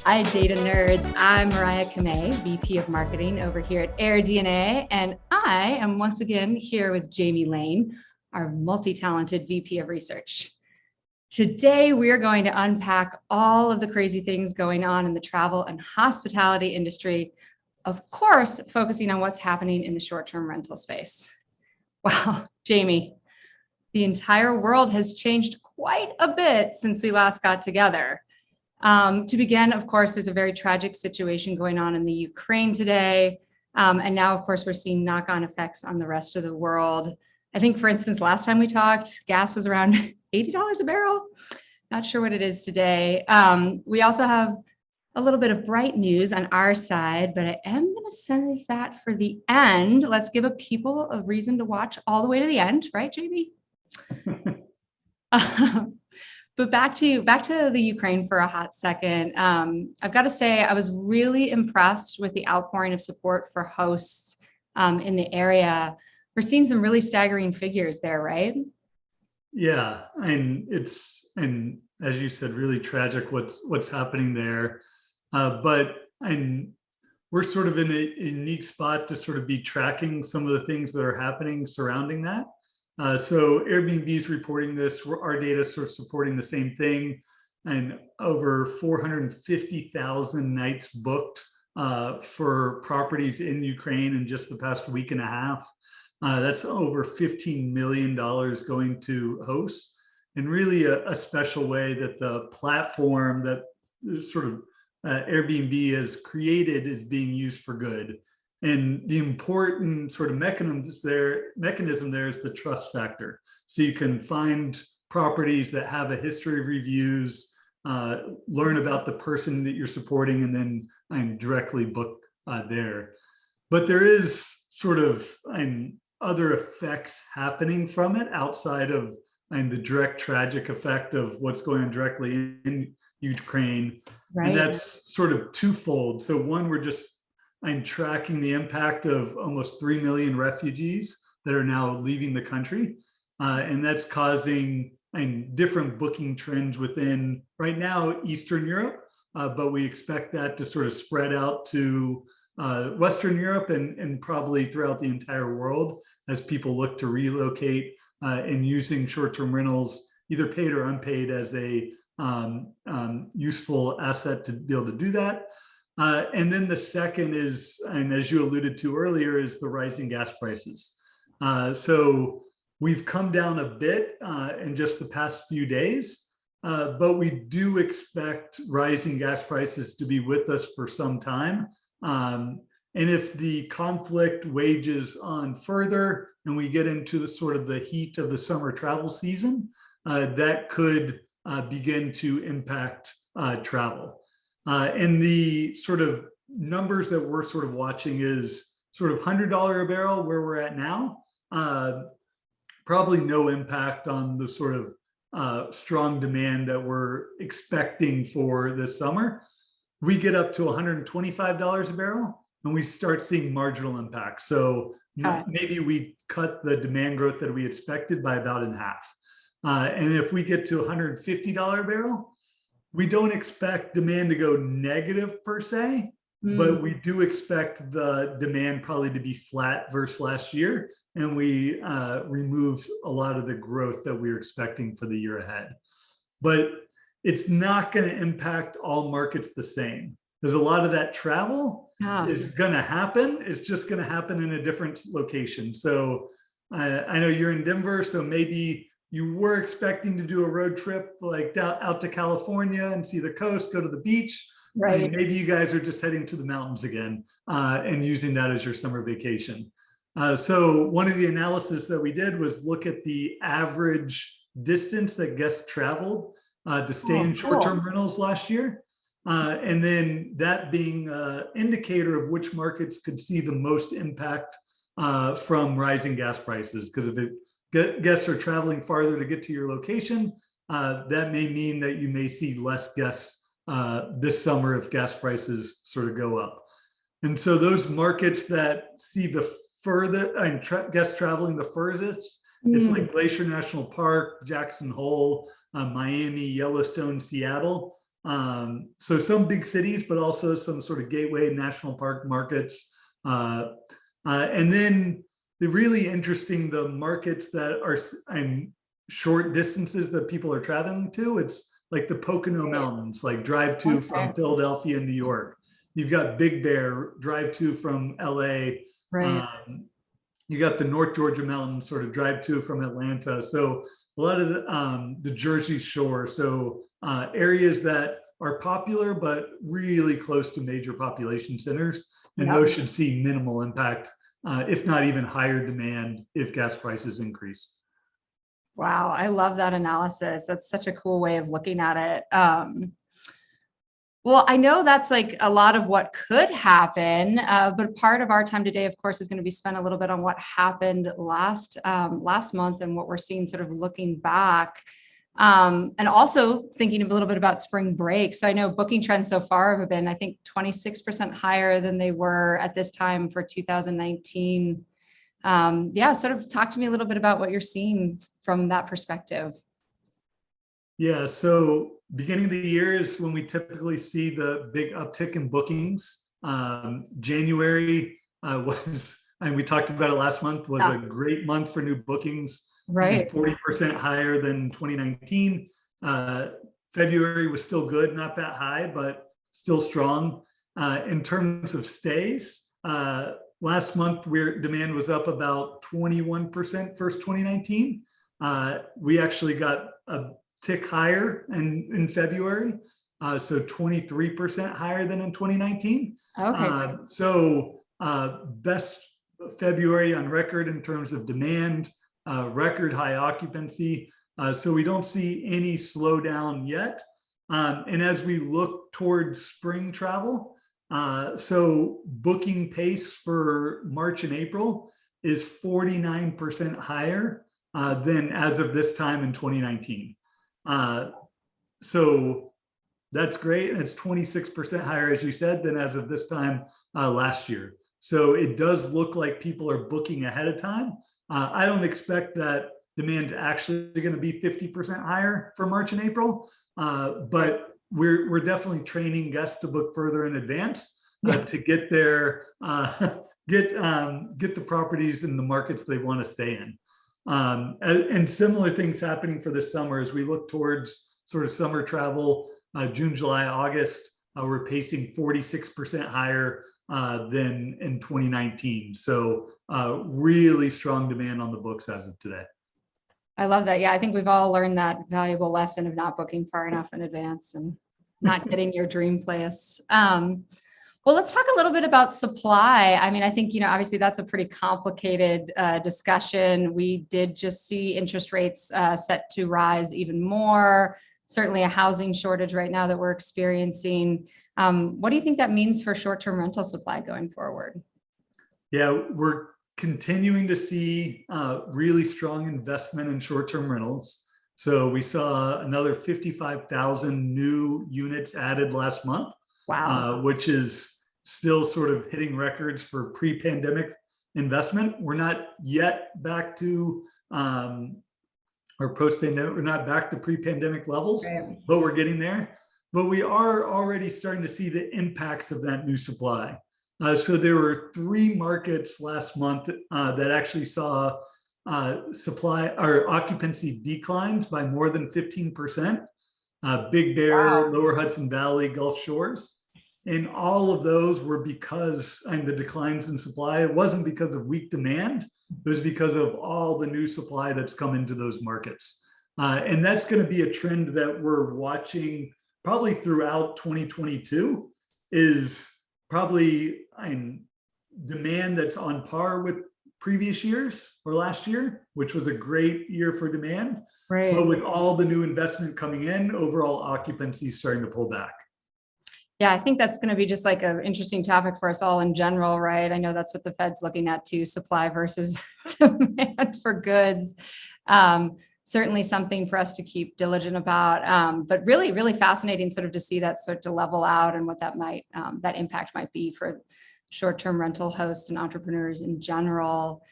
Hi, data nerds. I'm Mariah Kamei, VP of Marketing over here at AirDNA, and I am once again here with Jamie Lane, our multi-talented VP of Research. Today, we are going to unpack all of the crazy things going on in the travel and hospitality industry, of course, focusing on what's happening in the short-term rental space. Wow, Jamie, the entire world has changed quite a bit since we last got together. To begin, of course, there's a very tragic situation going on in the Ukraine today. And now, of course, we're seeing knock-on effects on the rest of the world. I think, for instance, last time we talked, gas was around $80 a barrel. Not sure what it is today. We also have a little bit of bright news on our side, but I am going to save that for the end. Let's give people a reason to watch all the way to the end, right, Jamie? But back to the Ukraine for a hot second. I've got to say, I was really impressed with the outpouring of support for hosts in the area. We're seeing some really staggering figures there, right? Yeah, and as you said, really tragic what's happening there. But we're sort of in a unique spot to sort of be tracking some of the things that are happening surrounding that. So Airbnb is reporting this, our data is sort of supporting the same thing, and over 450,000 nights booked for properties in Ukraine in just the past week and a half. That's over $15 million going to hosts, and really a special way that the platform that sort of Airbnb has created is being used for good. And the important sort of mechanism there is the trust factor. So you can find properties that have a history of reviews, learn about the person that you're supporting, and then directly book there. But there is sort of other effects happening from it outside of the direct tragic effect of what's going on directly in Ukraine. Right. And that's sort of twofold. So one, we're just tracking the impact of almost 3 million refugees that are now leaving the country. And that's causing different booking trends within, right now, Eastern Europe, but we expect that to sort of spread out to Western Europe and probably throughout the entire world as people look to relocate and using short-term rentals, either paid or unpaid, as a useful asset to be able to do that. And then the second is, and as you alluded to earlier, is the rising gas prices. So we've come down a bit in just the past few days, but we do expect rising gas prices to be with us for some time. And if the conflict wages on further and we get into the sort of the heat of the summer travel season, that could begin to impact travel. And the sort of numbers that we're sort of watching is sort of $100 a barrel where we're at now. Probably no impact on the sort of strong demand that we're expecting for this summer. We get up to $125 a barrel and we start seeing marginal impact. So maybe we cut the demand growth that we expected by about in half. And if we get to $150 a barrel, we don't expect demand to go negative per se, but we do expect the demand probably to be flat versus last year. And we remove a lot of the growth that we were expecting for the year ahead. But it's not going to impact all markets the same. There's a lot of that travel is going to happen. It's just going to happen in a different location. So I know you're in Denver, so maybe you were expecting to do a road trip like out to California and see the coast, go to the beach. Right. And maybe you guys are just heading to the mountains again and using that as your summer vacation. So one of the analysis that we did was look at the average distance that guests traveled to stay in short-term rentals last year. And then that being an indicator of which markets could see the most impact from rising gas prices. Because if guests are traveling farther to get to your location, that may mean that you may see less guests this summer if gas prices sort of go up. And so those markets that see the guests traveling the furthest, it's like Glacier National Park, Jackson Hole, Miami, Yellowstone, Seattle. So some big cities, but also some sort of gateway national park markets. And then the really interesting, the markets that are short distances that people are traveling to, it's like the Pocono Mountains, like drive to from Philadelphia and New York. You've got Big Bear, drive to from LA. Right. You got the North Georgia Mountains, sort of drive to from Atlanta. So a lot of the Jersey Shore. So areas that are popular, but really close to major population centers. And those should see minimal impact, if not even higher demand if gas prices increase. Wow, I love that analysis. That's such a cool way of looking at it. Well, I know that's like a lot of what could happen, but part of our time today, of course, is going to be spent a little bit on what happened last month and what we're seeing sort of looking back. And also thinking a little bit about spring break. So I know booking trends so far have been, I think, 26% higher than they were at this time for 2019. Yeah, sort of talk to me a little bit about what you're seeing from that perspective. Yeah, so beginning of the year is when we typically see the big uptick in bookings. January was, and we talked about it last month, was a great month for new bookings. Right. 40% higher than 2019. February was still good, not that high, but still strong. In terms of stays, last month demand was up about 21% versus 2019. We actually got a tick higher in February, so 23% higher than in 2019. Okay. So best February on record in terms of demand, record high occupancy. So we don't see any slowdown yet. And as we look towards spring travel, so booking pace for March and April is 49% higher than as of this time in 2019. So that's great. And it's 26% higher, as you said, than as of this time last year. So it does look like people are booking ahead of time. I don't expect that demand actually going to be 50% higher for March and April, but we're definitely training guests to book further in advance to get their get the properties in the markets they want to stay in. And similar things happening for this summer as we look towards sort of summer travel, June, July, August, we're pacing 46% higher than in 2019. So really strong demand on the books as of today. I love that. Yeah, I think we've all learned that valuable lesson of not booking far enough in advance and not getting your dream place. Well, let's talk a little bit about supply. I mean, I think, obviously that's a pretty complicated discussion. We did just see interest rates set to rise even more. Certainly a housing shortage right now that we're experiencing. What do you think that means for short-term rental supply going forward? Yeah, we're continuing to see really strong investment in short-term rentals. So we saw another 55,000 new units added last month. Wow. Which is still sort of hitting records for pre-pandemic investment. We're not yet back to or post-pandemic, we're not back to pre-pandemic levels, but we're getting there. But we are already starting to see the impacts of that new supply. So there were 3 markets last month that actually saw supply or occupancy declines by more than 15%. Big Bear, Lower Hudson Valley, Gulf Shores. And all of those were because, and the declines in supply, it wasn't because of weak demand, it was because of all the new supply that's come into those markets. And that's going to be a trend that we're watching probably throughout 2022, is probably demand that's on par with previous years or last year, which was a great year for demand. Right. But with all the new investment coming in, overall occupancy is starting to pull back. Yeah, I think that's going to be just like an interesting topic for us all in general, right? I know that's what the Fed's looking at too, supply versus demand for goods. Certainly something for us to keep diligent about, but really, really fascinating sort of to see that start to level out and what that might, that impact might be for short-term rental hosts and entrepreneurs in general.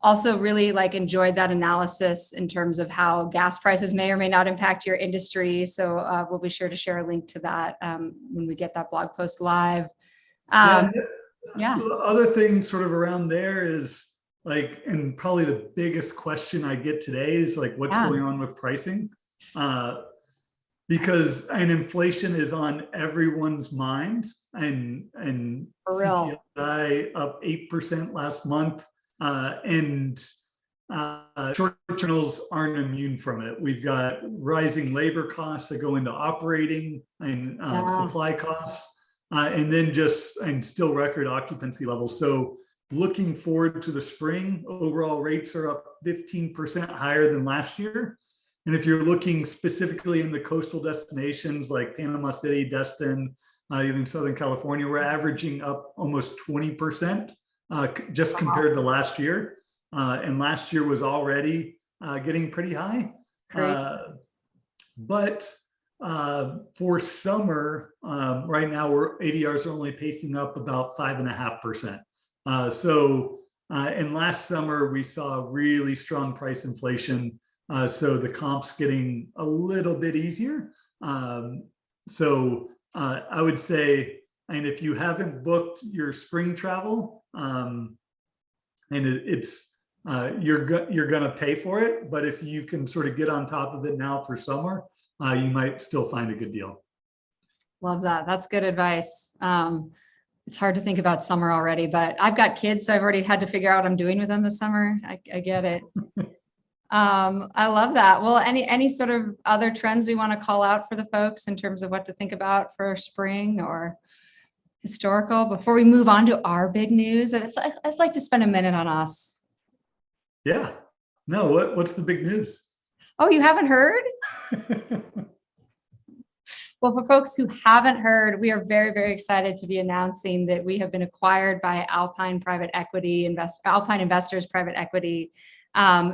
Also really like enjoyed that analysis in terms of how gas prices may or may not impact your industry. So we'll be sure to share a link to that when we get that blog post live. Yeah. The other thing sort of around there is like, and probably the biggest question I get today is like, what's going on with pricing? Because inflation is on everyone's mind, and CPI up 8% last month, and short terminals aren't immune from it. We've got rising labor costs that go into operating and supply costs, and then still record occupancy levels. So looking forward to the spring, overall rates are up 15% higher than last year. And if you're looking specifically in the coastal destinations like Panama City, Destin, even Southern California, we're averaging up almost 20% just compared to last year. And last year was already getting pretty high. But for summer, right now, ADRs are only pacing up about 5.5%. And last summer, we saw really strong price inflation. So the comp's getting a little bit easier. I would say, and if you haven't booked your spring travel, and you're going to pay for it, but if you can sort of get on top of it now for summer, you might still find a good deal. Love that. That's good advice. It's hard to think about summer already, but I've got kids, so I've already had to figure out what I'm doing with them this summer. I get it. I love that. Well, any sort of other trends we want to call out for the folks in terms of what to think about for spring or historical before we move on to our big news? I'd like to spend a minute on us. Yeah. No, what's the big news? Oh, you haven't heard? Well, for folks who haven't heard, we are very, very excited to be announcing that we have been acquired by Alpine Investors Private Equity.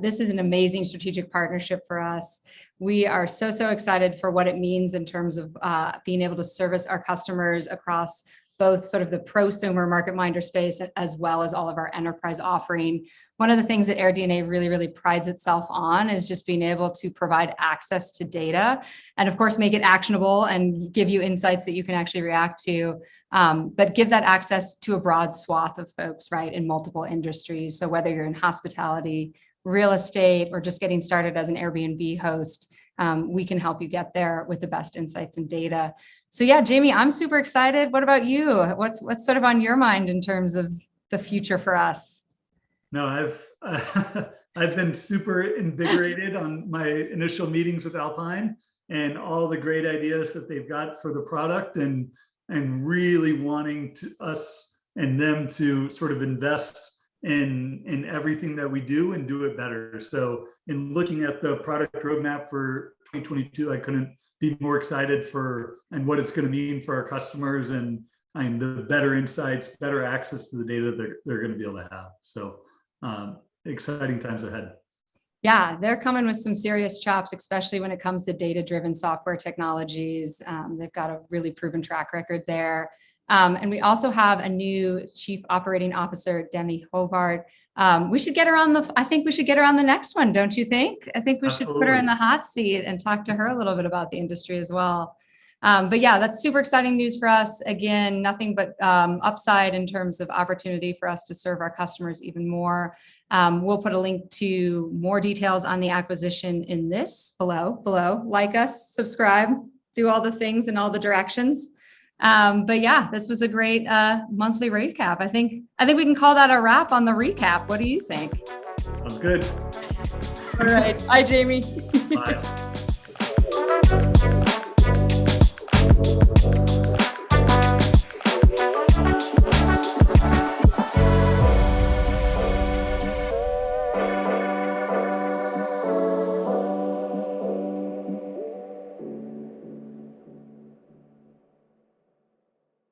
This is an amazing strategic partnership for us. We are so excited for what it means in terms of being able to service our customers across both sort of the prosumer market minder space as well as all of our enterprise offering. One of the things that AirDNA really, really prides itself on is just being able to provide access to data and of course make it actionable and give you insights that you can actually react to, but give that access to a broad swath of folks, right, in multiple industries. So whether you're in hospitality, real estate, or just getting started as an Airbnb host, we can help you get there with the best insights and data. So yeah, Jamie, I'm super excited. What about you? What's sort of on your mind in terms of the future for us? No, I've been super invigorated on my initial meetings with Alpine and all the great ideas that they've got for the product, and really wanting us and them to sort of invest in everything that we do and do it better. So in looking at the product roadmap for 2022, I couldn't be more excited and what it's going to mean for our customers and the better insights, better access to the data that they're going to be able to have. So exciting times ahead. Yeah, they're coming with some serious chops, especially when it comes to data-driven software technologies. They've got a really proven track record there. And we also have a new Chief Operating Officer, Demi Hovard. We should get her I think we should get her on the next one, don't you think? I think we should put her in the hot seat and talk to her a little bit about the industry as well. But yeah, that's super exciting news for us. Again, nothing but upside in terms of opportunity for us to serve our customers even more. We'll put a link to more details on the acquisition in this below. Like us, subscribe, do all the things in all the directions. But yeah, this was a great monthly recap. I think we can call that a wrap on the recap. What do you think? Sounds good. All right. Bye, Jamie. Bye.